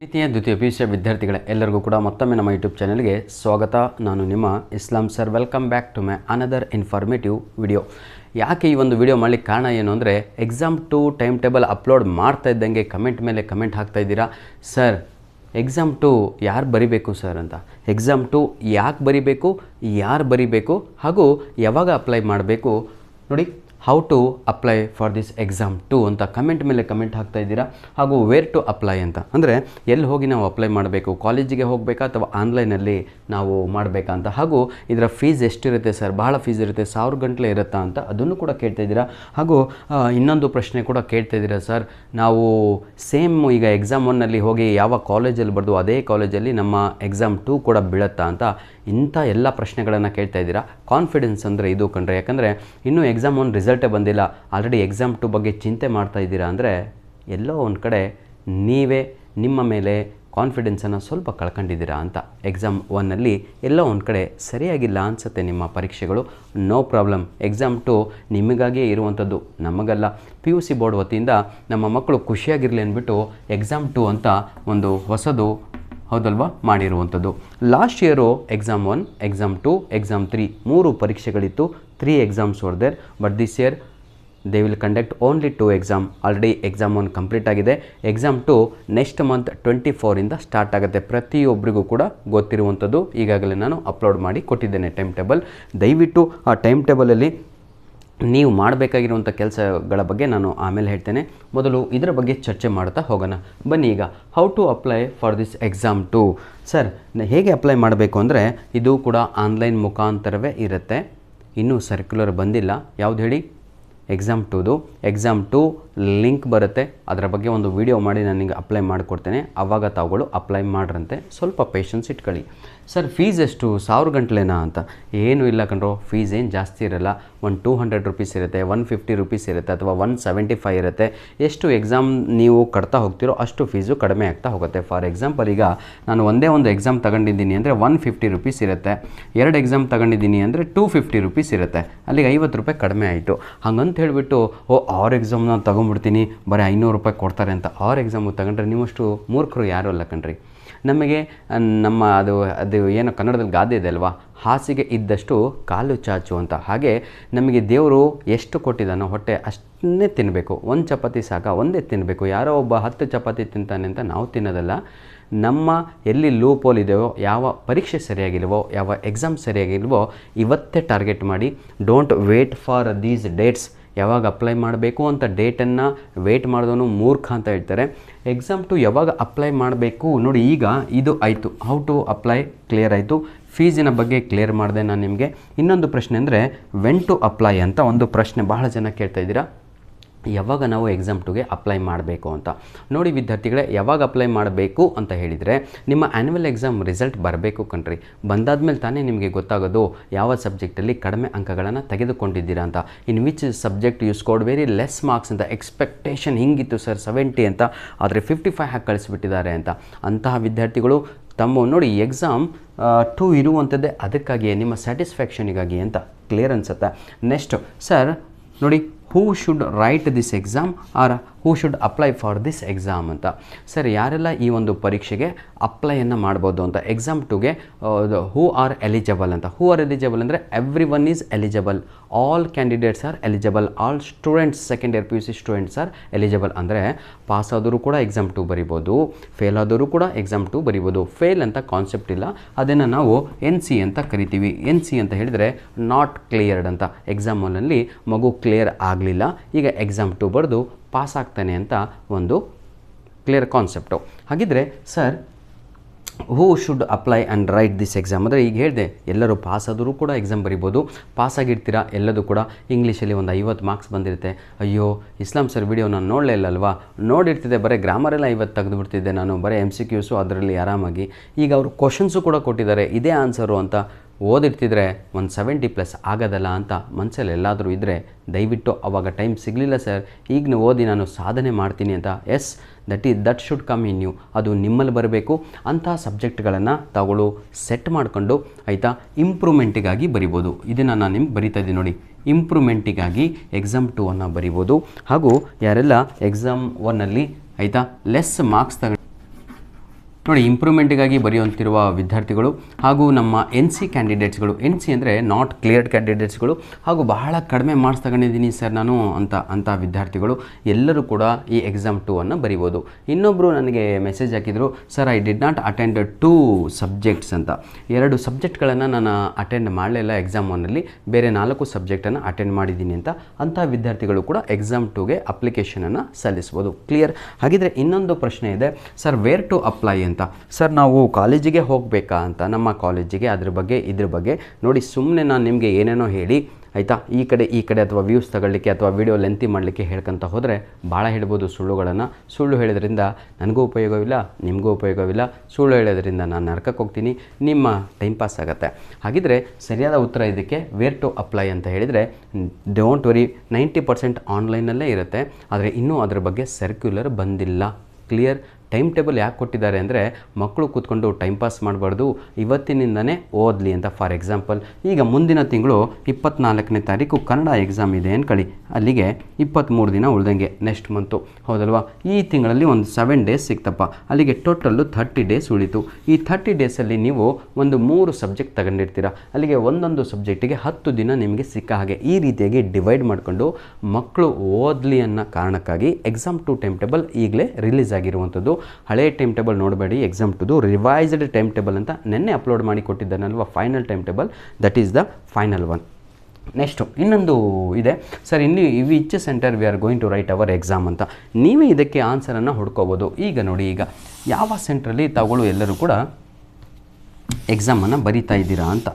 ಪ್ರೀತಿಯ ದ್ವಿತೀಯ PUC ವಿದ್ಯಾರ್ಥಿಗಳೇ ಎಲ್ಲರಿಗೂ ಕೂಡ ಮತ್ತೊಮ್ಮೆ ನಮ್ಮ ಯೂಟ್ಯೂಬ್ ಚಾನೆಲ್ಗೆ ಸ್ವಾಗತ. ನಾನು ನಿಮ್ಮ Islam sir. Welcome back to my another informative video. ಯಾಕೆ ಈ ಒಂದು ವಿಡಿಯೋ ಮಾಡಲಿಕ್ಕೆ ಕಾರಣ ಏನು ಅಂದರೆ, ಎಕ್ಸಾಮ್ 2 ಟೈಮ್ ಟೇಬಲ್ ಅಪ್ಲೋಡ್ ಮಾಡ್ತಾ ಇದ್ದಂಗೆ ಕಮೆಂಟ್ ಮೇಲೆ ಕಮೆಂಟ್ ಹಾಕ್ತಾ ಇದ್ದೀರಾ. ಸರ್ ಎಕ್ಸಾಮ್ 2 ಯಾರು ಬರಿಬೇಕು ಸರ್ ಅಂತ. ಎಕ್ಸಾಮ್ 2 ಯಾಕೆ ಬರಿಬೇಕು, ಯಾರು ಬರಿಬೇಕು ಹಾಗೂ ಯಾವಾಗ ಅಪ್ಲೈ ಮಾಡಬೇಕು ನೋಡಿ. How to apply for this exam 2 ಅಂತ ಕಮೆಂಟ್ ಮೇಲೆ ಕಮೆಂಟ್ ಹಾಕ್ತಾ ಇದ್ದೀರಾ. ಹಾಗೂ ವೇರ್ ಟು ಅಪ್ಲೈ ಅಂತ ಅಂದರೆ ಎಲ್ಲಿ ಹೋಗಿ ನಾವು ಅಪ್ಲೈ ಮಾಡಬೇಕು, ಕಾಲೇಜಿಗೆ ಹೋಗಬೇಕಾ ಅಥವಾ ಆನ್ಲೈನಲ್ಲಿ ನಾವು ಮಾಡಬೇಕಾ ಅಂತ, ಹಾಗೂ ಇದರ ಫೀಸ್ ಎಷ್ಟಿರುತ್ತೆ ಸರ್, ಬಹಳ ಫೀಸ್ ಇರುತ್ತೆ, 1000 ಗಂಟಲೆ ಇರುತ್ತಾ ಅಂತ ಅದನ್ನು ಕೂಡ ಕೇಳ್ತಾ ಇದ್ದೀರಾ. ಹಾಗೂ ಇನ್ನೊಂದು ಪ್ರಶ್ನೆ ಕೂಡ ಕೇಳ್ತಾ ಇದ್ದೀರಾ, ಸರ್ ನಾವು ಸೇಮ್ ಈಗ ಎಕ್ಸಾಮ್ 1ನಲ್ಲಿ ಹೋಗಿ ಯಾವ ಕಾಲೇಜಲ್ಲಿ ಬರೆದು ಅದೇ ಕಾಲೇಜಲ್ಲಿ ನಮ್ಮ ಎಕ್ಸಾಮ್ 2 ಕೂಡ ಬೀಳುತ್ತಾ ಅಂತ ಇಂಥ ಎಲ್ಲ ಪ್ರಶ್ನೆಗಳನ್ನು ಕೇಳ್ತಾ ಇದ್ದೀರಾ. ಕಾನ್ಫಿಡೆನ್ಸ್ ಅಂದರೆ ಇದು ಕಂಡ್ರೆ, ಯಾಕಂದರೆ ಇನ್ನೂ ಎಕ್ಸಾಮ್ 1 ರಿಸಲ್ಟೇ ಬಂದಿಲ್ಲ, ಆಲ್ರೆಡಿ ಎಕ್ಸಾಮ್ 2 ಬಗ್ಗೆ ಚಿಂತೆ ಮಾಡ್ತಾ ಇದ್ದೀರಾ ಅಂದರೆ ಎಲ್ಲೋ ಒಂದು ಕಡೆ ನೀವೇ ನಿಮ್ಮ ಮೇಲೆ ಕಾನ್ಫಿಡೆನ್ಸನ್ನು ಸ್ವಲ್ಪ ಕಳ್ಕೊಂಡಿದ್ದೀರಾ ಅಂತ. ಎಕ್ಸಾಮ್ 1ನಲ್ಲಿ ಎಲ್ಲೋ ಒಂದು ಕಡೆ ಸರಿಯಾಗಿಲ್ಲ ಅನಿಸುತ್ತೆ ನಿಮ್ಮ ಪರೀಕ್ಷೆಗಳು. ನೋ ಪ್ರಾಬ್ಲಮ್, ಎಕ್ಸಾಮ್ 2 ನಿಮಗಾಗಿಯೇ ಇರುವಂಥದ್ದು, ನಮಗಲ್ಲ. PUC ಬೋರ್ಡ್ ವತಿಯಿಂದ ನಮ್ಮ ಮಕ್ಕಳು ಖುಷಿಯಾಗಿರಲಿ ಅಂದ್ಬಿಟ್ಟು ಎಕ್ಸಾಮ್ 2 ಅಂತ ಒಂದು ಹೊಸದು ಹೌದಲ್ವಾ ಮಾಡಿರುವಂಥದ್ದು. Last year exam 1, exam 2, exam 3 3 ಪರೀಕ್ಷೆಗಳಿತ್ತು. 3 exams were there, but this year they will conduct only 2 exam. Already exam 1 complete ಆಗಿದೆ. ಎಕ್ಸಾಮ್ 2 ನೆಕ್ಸ್ಟ್ ಮಂತ್ 24ಇಂದ ಸ್ಟಾರ್ಟ್ ಆಗುತ್ತೆ. ಪ್ರತಿಯೊಬ್ಬರಿಗೂ ಕೂಡ ಗೊತ್ತಿರುವಂಥದ್ದು, ಈಗಾಗಲೇ ನಾನು ಅಪ್ಲೋಡ್ ಮಾಡಿ ಕೊಟ್ಟಿದ್ದೇನೆ ಟೈಮ್ ಟೇಬಲ್. ದಯವಿಟ್ಟು ಆ ಟೈಮ್ ಟೇಬಲಲ್ಲಿ ನೀವು ಮಾಡಬೇಕಾಗಿರುವಂಥ ಕೆಲಸಗಳ ಬಗ್ಗೆ ನಾನು ಆಮೇಲೆ ಹೇಳ್ತೇನೆ. ಮೊದಲು ಇದರ ಬಗ್ಗೆ ಚರ್ಚೆ ಮಾಡ್ತಾ ಹೋಗೋಣ ಬನ್ನಿ. ಈಗ how to apply for this exam 2. Sir ಹೇಗೆ ಅಪ್ಲೈ ಮಾಡಬೇಕು ಅಂದರೆ, ಇದು ಕೂಡ ಆನ್ಲೈನ್ ಮುಖಾಂತರವೇ ಇರುತ್ತೆ. ಇನ್ನೂ ಸರ್ಕ್ಯುಲರ್ ಬಂದಿಲ್ಲ. ಯಾವುದು ಹೇಳಿ, ಎಕ್ಸಾಮ್ 2ದು. ಎಕ್ಸಾಮ್ 2 ಲಿಂಕ್ ಬರುತ್ತೆ, ಅದರ ಬಗ್ಗೆ ಒಂದು ವಿಡಿಯೋ ಮಾಡಿ ನನಗೆ ಅಪ್ಲೈ ಮಾಡಿಕೊಡ್ತೇನೆ. ಆವಾಗ ತಾವುಗಳು ಅಪ್ಲೈ ಮಾಡ್ರಂತೆ. ಸ್ವಲ್ಪ ಪೇಷನ್ಸ್ ಇಟ್ಕೊಳ್ಳಿ. ಸರ್ ಫೀಸ್ ಎಷ್ಟು, 1000 ಗಂಟಲೆನಾ ಅಂತ. ಏನೂ ಇಲ್ಲ ಕಣ್ರೋ, ಫೀಸ್ ಏನು ಜಾಸ್ತಿ ಇರಲ್ಲ. 200 ರೂಪೀಸ್ ಇರುತ್ತೆ, 150 ರೂಪೀಸ್ ಇರುತ್ತೆ, ಅಥವಾ 175 ಇರುತ್ತೆ. ಎಷ್ಟು ಎಕ್ಸಾಮ್ ನೀವು ಕಟ್ತಾ ಹೋಗ್ತಿರೋ ಅಷ್ಟು ಫೀಸು ಕಡಿಮೆ ಆಗ್ತಾ ಹೋಗುತ್ತೆ. ಫಾರ್ ಎಕ್ಸಾಂಪಲ್ ಈಗ ನಾನು ಒಂದೇ ಒಂದು ಎಕ್ಸಾಮ್ ತಗೊಂಡಿದ್ದೀನಿ ಅಂದರೆ 150 ರೂಪೀಸ್ ಇರುತ್ತೆ. 2 ಎಕ್ಸಾಮ್ ತಗೊಂಡಿದ್ದೀನಿ ಅಂದರೆ 250 ರೂಪೀಸ್ ಇರುತ್ತೆ. ಅಲ್ಲಿಗೆ 50 ರೂಪಾಯಿ ಕಡಿಮೆ ಆಯಿತು. ಹಾಗಂತ ಹೇಳಿಬಿಟ್ಟು 6 ಎಕ್ಸಾಮ್ನ ತೊಗೊಂಡ್ಬಿಡ್ತೀನಿ, ಬರೀ 500 ರೂಪಾಯಿ ಕೊಡ್ತಾರೆ ಅಂತ 6 ಎಕ್ಸಾಮು ತಗೊಂಡ್ರೆ ನೀವಷ್ಟು ಮೂರ್ಖರು ಯಾರೂ ಅಲ್ಲ ಕಣ್ರಿ. ನಮಗೆ ನಮ್ಮ ಅದು ಏನೋ ಕನ್ನಡದಲ್ಲಿ ಗಾದೆ ಇದೆ ಅಲ್ವಾ, ಹಾಸಿಗೆ ಇದ್ದಷ್ಟು ಕಾಲು ಚಾಚು ಅಂತ. ಹಾಗೆ ನಮಗೆ ದೇವರು ಎಷ್ಟು ಕೊಟ್ಟಿದ್ದಾನೋ ಹೊಟ್ಟೆ ಅಷ್ಟನ್ನೇ ತಿನ್ನಬೇಕು. 1 ಚಪಾತಿ ಸಾಕ, ಒಂದೇ ತಿನ್ನಬೇಕು. ಯಾರೋ ಒಬ್ಬ 10 ಚಪಾತಿ ತಿಂತಾನೆ ಅಂತ ನಾವು ತಿನ್ನೋದಲ್ಲ. ನಮ್ಮ ಎಲ್ಲಿ ಲೂಪ್ ಹೋಲ್ ಇದೆಯೋ, ಯಾವ ಪರೀಕ್ಷೆ ಸರಿಯಾಗಿಲ್ವೋ, ಯಾವ ಎಕ್ಸಾಮ್ ಸರಿಯಾಗಿಲ್ವೋ ಇವತ್ತೇ ಟಾರ್ಗೆಟ್ ಮಾಡಿ. Don't wait for these dates. ಯಾವಾಗ ಅಪ್ಲೈ ಮಾಡಬೇಕು ಅಂತ ಡೇಟನ್ನು ವೇಟ್ ಮಾಡಿದವನು ಮೂರ್ಖ ಅಂತ ಹೇಳ್ತಾರೆ. ಎಕ್ಸಾಮ್ 2 ಯಾವಾಗ ಅಪ್ಲೈ ಮಾಡಬೇಕು ನೋಡಿ. ಈಗ ಇದು ಆಯಿತು, ಹೌ ಟು ಅಪ್ಲೈ ಕ್ಲಿಯರ್ ಆಯಿತು. ಫೀಸಿನ ಬಗ್ಗೆ ಕ್ಲಿಯರ್ ಮಾಡಿದೆ ನಾನು ನಿಮಗೆ. ಇನ್ನೊಂದು ಪ್ರಶ್ನೆ ಅಂದರೆ ವೆನ್ ಟು ಅಪ್ಲೈ ಅಂತ ಒಂದು ಪ್ರಶ್ನೆ ಬಹಳ ಜನ ಕೇಳ್ತಾ ಇದ್ದೀರಾ. ಯಾವಾಗ ನಾವು ಎಕ್ಸಾಮ್ 2ಗೆ ಅಪ್ಲೈ ಮಾಡಬೇಕು ಅಂತ ನೋಡಿ ವಿದ್ಯಾರ್ಥಿಗಳೇ. ಯಾವಾಗ ಅಪ್ಲೈ ಮಾಡಬೇಕು ಅಂತ ಹೇಳಿದರೆ, ನಿಮ್ಮ ಆ್ಯನ್ಯುವಲ್ ಎಕ್ಸಾಮ್ ರಿಸಲ್ಟ್ ಬರಬೇಕು ಕಣ್ರಿ. ಬಂದಾದ್ಮೇಲೆ ತಾನೇ ನಿಮಗೆ ಗೊತ್ತಾಗೋದು ಯಾವ ಸಬ್ಜೆಕ್ಟಲ್ಲಿ ಕಡಿಮೆ ಅಂಕಗಳನ್ನು ತೆಗೆದುಕೊಂಡಿದ್ದೀರಾ ಅಂತ. In which subject you scored very less marks ಅಂತ. ಎಕ್ಸ್ಪೆಕ್ಟೇಷನ್ ಹಿಂಗಿತ್ತು ಸರ್ 70 ಅಂತ, ಆದರೆ 55 ಹಾಕಿ ಕಳಿಸ್ಬಿಟ್ಟಿದ್ದಾರೆ ಅಂತ. ಅಂತಹ ವಿದ್ಯಾರ್ಥಿಗಳು ತಮ್ಮ ನೋಡಿ ಎಕ್ಸಾಮ್ 2 ಇರುವಂಥದ್ದೇ ಅದಕ್ಕಾಗಿಯೇ, ನಿಮ್ಮ ಸ್ಯಾಟಿಸ್ಫ್ಯಾಕ್ಷನಿಗಾಗಿ ಅಂತ. ಕ್ಲಿಯರ್ ಅನಿಸುತ್ತೆ. ನೆಕ್ಸ್ಟ್ ಸರ್ ನೋಡಿ, who should write this exam or who should apply for this exam ಅಂತ. ಸರ್ ಯಾರೆಲ್ಲ ಈ ಒಂದು ಪರೀಕ್ಷೆಗೆ ಅಪ್ಲೈಯನ್ನು ಮಾಡ್ಬೋದು ಅಂತ. ಎಕ್ಸಾಮ್ 2ಗೆ ಹೂ ಆರ್ ಎಲಿಜಿಬಲ್ ಅಂತ. ಹೂ ಆರ್ ಎಲಿಜಿಬಲ್ ಅಂದರೆ everyone is eligible, all candidates are eligible, all students second year PUC students are eligible. ಅಂದರೆ ಪಾಸ್ ಆದರೂ ಕೂಡ ಎಕ್ಸಾಮ್ 2 ಬರಿಬೋದು, ಫೇಲ್ ಆದರೂ ಕೂಡ ಎಕ್ಸಾಮ್ 2 ಬರಿಬೋದು. ಫೇಲ್ ಅಂತ ಕಾನ್ಸೆಪ್ಟ್ ಇಲ್ಲ, ಅದನ್ನು ನಾವು NC ಅಂತ ಕರಿತೀವಿ. NC ಅಂತ ಹೇಳಿದರೆ ನಾಟ್ ಕ್ಲಿಯರ್ಡ್ ಅಂತ. ಎಕ್ಸಾಮ್ 1ನಲ್ಲಿ ಮಗು ಕ್ಲಿಯರ್ ಆಗಲಿಲ್ಲ, ಈಗ ಎಕ್ಸಾಮ್ 2 ಬರೆದು ಪಾಸ್ ಆಗ್ತಾನೆ ಅಂತ ಒಂದು ಕ್ಲಿಯರ್ ಕಾನ್ಸೆಪ್ಟು. ಹಾಗಿದ್ರೆ sir who should apply and right this exam ಅಂದರೆ, ಈಗ ಹೇಳಿದೆ ಎಲ್ಲರೂ ಪಾಸ್ ಆದರೂ ಕೂಡ ಎಕ್ಸಾಮ್ ಬರಿಬೋದು. ಪಾಸಾಗಿರ್ತೀರಾ ಎಲ್ಲದೂ ಕೂಡ. ಇಂಗ್ಲೀಷಲ್ಲಿ ಒಂದು 50 ಮಾರ್ಕ್ಸ್ ಬಂದಿರುತ್ತೆ. ಅಯ್ಯೋ ಇಸ್ಲಾಂ ಸರ್ ವಿಡಿಯೋ ನಾನು ನೋಡಲೇ ಇಲ್ಲ ಅಲ್ವಾ, ನೋಡಿರ್ತಿದ್ದೆ ಬರೀ ಗ್ರಾಮರೆಲ್ಲ 50 ತೆಗೆದುಬಿಡ್ತಿದ್ದೆ ನಾನು, ಬರೀ MCQಸು ಅದರಲ್ಲಿ ಆರಾಮಾಗಿ. ಈಗ ಅವರು ಕ್ವಶನ್ಸು ಕೂಡ ಕೊಟ್ಟಿದ್ದಾರೆ, ಇದೇ ಆನ್ಸರು ಅಂತ ಓದಿರ್ತಿದ್ರೆ ಒಂದು 70+ ಆಗೋದಲ್ಲ ಅಂತ ಮನಸ್ಸಲ್ಲಿ ಎಲ್ಲಾದರೂ ಇದ್ದರೆ ದಯವಿಟ್ಟು ಅವಾಗ ಟೈಮ್ ಸಿಗಲಿಲ್ಲ ಸರ್, ಈಗ ಓದಿ ನಾನು ಸಾಧನೆ ಮಾಡ್ತೀನಿ ಅಂತ. Yes, that should come in you. ಅದು ನಿಮ್ಮಲ್ಲಿ ಬರಬೇಕು. ಅಂತಹ ಸಬ್ಜೆಕ್ಟ್ಗಳನ್ನು ತಾವುಗಳು ಸೆಟ್ ಮಾಡಿಕೊಂಡು ಆಯಿತಾ, ಇಂಪ್ರೂವ್ಮೆಂಟಿಗಾಗಿ ಬರಿಬೋದು. ಇದನ್ನು ನಾನು ನಿಮ್ಗೆ ಬರಿತಾ ಇದ್ದೀನಿ ನೋಡಿ. ಇಂಪ್ರೂವ್ಮೆಂಟಿಗಾಗಿ ಎಕ್ಸಾಮ್ 2 ಬರಿಬೋದು. ಹಾಗೂ ಯಾರೆಲ್ಲ ಎಕ್ಸಾಮ್ 1ನಲ್ಲಿ ಆಯಿತಾ ಲೆಸ್ ಮಾರ್ಕ್ಸ್ ನೋಡಿ ಇಂಪ್ರೂವ್ಮೆಂಟಿಗಾಗಿ ಬರೆಯುವಂತಿರುವ ವಿದ್ಯಾರ್ಥಿಗಳು ಹಾಗೂ ನಮ್ಮ NC ಕ್ಯಾಂಡಿಡೇಟ್ಸ್ಗಳು, NC ಅಂದರೆ ನಾಟ್ ಕ್ಲಿಯರ್ಡ್ ಕ್ಯಾಂಡಿಡೇಟ್ಸ್ಗಳು ಹಾಗೂ ಬಹಳ ಕಡಿಮೆ ಮಾರ್ಕ್ಸ್ ತಗೊಂಡಿದ್ದೀನಿ ಸರ್ ನಾನು ಅಂಥ ವಿದ್ಯಾರ್ಥಿಗಳು ಎಲ್ಲರೂ ಕೂಡ ಈ ಎಕ್ಸಾಮ್ 2 ಅನ್ನು ಬರಿಬೋದು. ಇನ್ನೊಬ್ಬರು ನನಗೆ ಮೆಸೇಜ್ ಹಾಕಿದರು, sir I did not attend 2 subjects ಅಂತ. 2 ಸಬ್ಜೆಕ್ಟ್ಗಳನ್ನು ನಾನು ಅಟೆಂಡ್ ಮಾಡಲಿಲ್ಲ ಎಕ್ಸಾಮ್ 1ಅಲ್ಲಿ, ಬೇರೆ 4 ಸಬ್ಜೆಕ್ಟನ್ನು ಅಟೆಂಡ್ ಮಾಡಿದ್ದೀನಿ ಅಂತ. ಅಂಥ ವಿದ್ಯಾರ್ಥಿಗಳು ಕೂಡ ಎಕ್ಸಾಮ್ 2ಗೆ ಅಪ್ಲಿಕೇಶನನ್ನು ಸಲ್ಲಿಸ್ಬೋದು. ಕ್ಲಿಯರ್? ಹಾಗಿದ್ರೆ ಇನ್ನೊಂದು ಪ್ರಶ್ನೆ ಇದೆ, ಸರ್ ವೇರ್ ಟು ಅಪ್ಲೈ ಅಂತ. ಸರ್ ನಾವು ಕಾಲೇಜಿಗೆ ಹೋಗಬೇಕಾ ಅಂತ, ನಮ್ಮ ಕಾಲೇಜಿಗೆ ಇದ್ರ ಬಗ್ಗೆ ನೋಡಿ, ಸುಮ್ಮನೆ ನಾನು ನಿಮಗೆ ಏನೇನೋ ಹೇಳಿ ಆಯಿತಾ, ಈ ಕಡೆ ಅಥವಾ ವ್ಯೂಸ್ ತಗೊಳ್ಳಿಕ್ಕೆ ಅಥವಾ ವಿಡಿಯೋ ಲೆಂತಿ ಮಾಡಲಿಕ್ಕೆ ಹೇಳ್ಕೊಂತ ಹೋದರೆ ಭಾಳ ಹೇಳ್ಬೋದು ಸುಳ್ಳುಗಳನ್ನು. ಸುಳ್ಳು ಹೇಳೋದ್ರಿಂದ ನನಗೂ ಉಪಯೋಗವಿಲ್ಲ, ನಿಮಗೂ ಉಪಯೋಗವಿಲ್ಲ. ಸುಳ್ಳು ಹೇಳೋದ್ರಿಂದ ನಾನು ನರಕಕ್ಕೆ ಹೋಗ್ತೀನಿ, ನಿಮ್ಮ ಟೈಮ್ ಪಾಸ್ ಆಗುತ್ತೆ. ಹಾಗಿದ್ರೆ ಸರಿಯಾದ ಉತ್ತರ ಇದಕ್ಕೆ ವೇರ್ ಟು ಅಪ್ಲೈ ಅಂತ ಹೇಳಿದರೆ, ಡೋಂಟ್ ವರಿ, 90% ಆನ್ಲೈನಲ್ಲೇ ಇರುತ್ತೆ. ಆದರೆ ಇನ್ನೂ ಅದ್ರ ಬಗ್ಗೆ ಸರ್ಕ್ಯುಲರ್ ಬಂದಿಲ್ಲ. ಕ್ಲಿಯರ್? ಟೈಮ್ ಟೇಬಲ್ ಯಾಕೆ ಕೊಟ್ಟಿದ್ದಾರೆ ಅಂದರೆ ಮಕ್ಕಳು ಕೂತ್ಕೊಂಡು ಟೈಮ್ ಪಾಸ್ ಮಾಡಬಾರ್ದು, ಇವತ್ತಿನಿಂದನೇ ಓದಲಿ ಅಂತ. ಫಾರ್ ಎಕ್ಸಾಂಪಲ್, ಈಗ ಮುಂದಿನ ತಿಂಗಳು 24ನೇ ತಾರೀಕು ಕನ್ನಡ ಎಕ್ಸಾಮ್ ಇದೆ ಅಂದ್ಕೊಳ್ಳಿ, ಅಲ್ಲಿಗೆ 23 ದಿನ ಉಳ್ದಂಗೆ ನೆಕ್ಸ್ಟ್ ಮಂತು, ಹೌದಲ್ವಾ? ಈ ತಿಂಗಳಲ್ಲಿ ಒಂದು 7 ಡೇಸ್ ಸಿಕ್ತಪ್ಪ, ಅಲ್ಲಿಗೆ ಟೋಟಲ್ಲು 30 ಡೇಸ್ ಉಳಿತು. ಈ 30 ಡೇಸಲ್ಲಿ ನೀವು ಒಂದು 3 ಸಬ್ಜೆಕ್ಟ್ ತಗೊಂಡಿರ್ತೀರ, ಅಲ್ಲಿಗೆ ಒಂದೊಂದು ಸಬ್ಜೆಕ್ಟಿಗೆ 10 ದಿನ ನಿಮಗೆ ಸಿಕ್ಕ ಹಾಗೆ ಈ ರೀತಿಯಾಗಿ ಡಿವೈಡ್ ಮಾಡಿಕೊಂಡು ಮಕ್ಕಳು ಓದಲಿ ಅನ್ನೋ ಕಾರಣಕ್ಕಾಗಿ ಎಕ್ಸಾಮ್ 2 ಟೈಮ್ ಟೇಬಲ್ ಈಗಲೇ ರಿಲೀಸ್ ಆಗಿರುವಂಥದ್ದು. ಹಳೆ ಟೈಮ್ ಟೇಬಲ್ ನೋಡಬೇಡಿ, ಎಕ್ಸಾಮ್ 2 ರಿವೈಸ್ಡ್ ಟೈಮ್ ಟೇಬಲ್ ಅಂತ ನೆನ್ನೆ ಅಪ್ಲೋಡ್ ಮಾಡಿ ಕೊಟ್ಟಿದ್ದಾನಲ್ವ, final time table, that is the final one. Next ಇನ್ನೊಂದು ಇದೆ, ಸರ್ ಇನ್ನು which centre we are going to write our exam ಅಂತ. ನೀವೇ ಇದಕ್ಕೆ ಆನ್ಸರನ್ನು ಹುಡ್ಕೋಬೋದು. ಈಗ ನೋಡಿ, ಈಗ ಯಾವ ಸೆಂಟ್ರಲ್ಲಿ ತಾವುಗಳು ಎಲ್ಲರೂ ಕೂಡ ಎಕ್ಸಾಮನ್ನು ಬರಿತಾ ಇದ್ದೀರಾ ಅಂತ.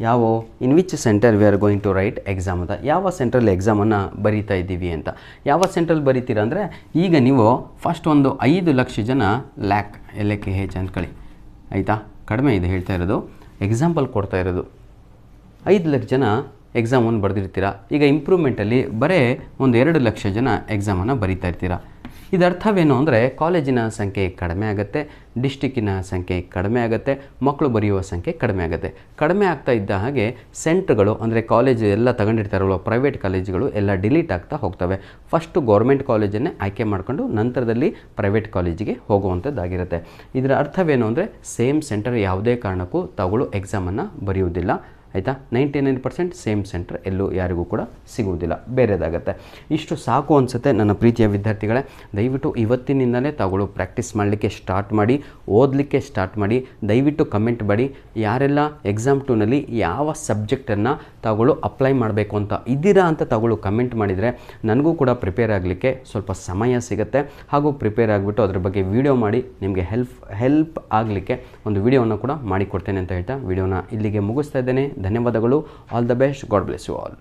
ಯಾವ in which centre we are going to write exam ಅಂತ, ಯಾವ ಸೆಂಟ್ರಲ್ಲಿ ಎಕ್ಸಾಮನ್ನು ಬರೀತಾ ಇದ್ದೀವಿ ಅಂತ. ಯಾವ ಸೆಂಟ್ರಲ್ಲಿ ಬರೀತೀರಾ ಅಂದರೆ, ಈಗ ನೀವು ಫಸ್ಟ್ ಒಂದು 5 ಲಕ್ಷ ಜನ LAKH ಅಂದ್ಕೊಳ್ಳಿ, ಆಯಿತಾ? ಕಡಿಮೆ ಇದೆ ಹೇಳ್ತಾ ಇರೋದು, ಎಕ್ಸಾಂಪಲ್ ಕೊಡ್ತಾ ಇರೋದು. 5 ಲಕ್ಷ ಜನ ಎಕ್ಸಾಮನ್ನು ಬರೆದಿರ್ತೀರ. ಈಗ ಇಂಪ್ರೂವ್ಮೆಂಟಲ್ಲಿ ಬರೀ ಒಂದು 2 ಲಕ್ಷ ಜನ ಎಕ್ಸಾಮನ್ನು ಬರೀತಾ ಇರ್ತೀರ. ಇದರ ಅರ್ಥವೇನು ಅಂದರೆ, ಕಾಲೇಜಿನ ಸಂಖ್ಯೆ ಕಡಿಮೆ ಆಗುತ್ತೆ, ಡಿಸ್ಟಿಕ್ಕಿನ ಸಂಖ್ಯೆ ಕಡಿಮೆ ಆಗುತ್ತೆ, ಮಕ್ಕಳು ಬರೆಯುವ ಸಂಖ್ಯೆ ಕಡಿಮೆ ಆಗುತ್ತೆ. ಕಡಿಮೆ ಆಗ್ತಾ ಇದ್ದ ಹಾಗೆ ಸೆಂಟ್ರ್ಗಳು ಅಂದರೆ ಕಾಲೇಜು ಎಲ್ಲ ತಗೊಂಡಿರ್ತಾರಲ್ವ, ಪ್ರೈವೇಟ್ ಕಾಲೇಜುಗಳು ಎಲ್ಲ ಡಿಲೀಟ್ ಆಗ್ತಾ ಹೋಗ್ತವೆ. ಫಸ್ಟು ಗೌರ್ಮೆಂಟ್ ಕಾಲೇಜನ್ನೇ ಆಯ್ಕೆ ಮಾಡಿಕೊಂಡು ನಂತರದಲ್ಲಿ ಪ್ರೈವೇಟ್ ಕಾಲೇಜಿಗೆ ಹೋಗುವಂಥದ್ದಾಗಿರುತ್ತೆ. ಇದರ ಅರ್ಥವೇನು ಅಂದರೆ, ಸೇಮ್ ಸೆಂಟರ್ ಯಾವುದೇ ಕಾರಣಕ್ಕೂ ತಾವುಗಳು ಎಕ್ಸಾಮನ್ನು ಬರೆಯುವುದಿಲ್ಲ, ಆಯಿತಾ? 99% ಸೇಮ್ ಸೆಂಟರ್ ಎಲ್ಲೂ ಯಾರಿಗೂ ಕೂಡ ಸಿಗುವುದಿಲ್ಲ, ಬೇರೆದಾಗತ್ತೆ. ಇಷ್ಟು ಸಾಕು ಅನಿಸುತ್ತೆ ನನ್ನ ಪ್ರೀತಿಯ ವಿದ್ಯಾರ್ಥಿಗಳೇ. ದಯವಿಟ್ಟು ಇವತ್ತಿನಿಂದಲೇ ತಾವುಗಳು ಪ್ರಾಕ್ಟೀಸ್ ಮಾಡಲಿಕ್ಕೆ ಸ್ಟಾರ್ಟ್ ಮಾಡಿ, ಓದಲಿಕ್ಕೆ ಸ್ಟಾರ್ಟ್ ಮಾಡಿ. ದಯವಿಟ್ಟು ಕಮೆಂಟ್ ಮಾಡಿ, ಯಾರೆಲ್ಲ ಎಕ್ಸಾಮ್ 2ನಲ್ಲಿ ಯಾವ ಸಬ್ಜೆಕ್ಟನ್ನು ತಾವುಗಳು ಅಪ್ಲೈ ಮಾಡಬೇಕು ಅಂತ ಇದ್ದೀರಾ ಅಂತ ತಾವುಗಳು ಕಮೆಂಟ್ ಮಾಡಿದರೆ ನನಗೂ ಕೂಡ ಪ್ರಿಪೇರ್ ಆಗಲಿಕ್ಕೆ ಸ್ವಲ್ಪ ಸಮಯ ಸಿಗುತ್ತೆ. ಹಾಗೂ ಪ್ರಿಪೇರ್ ಆಗಿಬಿಟ್ಟು ಅದ್ರ ಬಗ್ಗೆ ವಿಡಿಯೋ ಮಾಡಿ ನಿಮಗೆ ಹೆಲ್ಪ್ ಆಗಲಿಕ್ಕೆ ಒಂದು ವಿಡಿಯೋವನ್ನು ಕೂಡ ಮಾಡಿಕೊಡ್ತೇನೆ ಅಂತ ಹೇಳ್ತಾ ವಿಡಿಯೋನ ಇಲ್ಲಿಗೆ ಮುಗಿಸ್ತಾ ಇದ್ದೇನೆ. ಧನ್ಯವಾದಗಳು. All the best. God bless you all.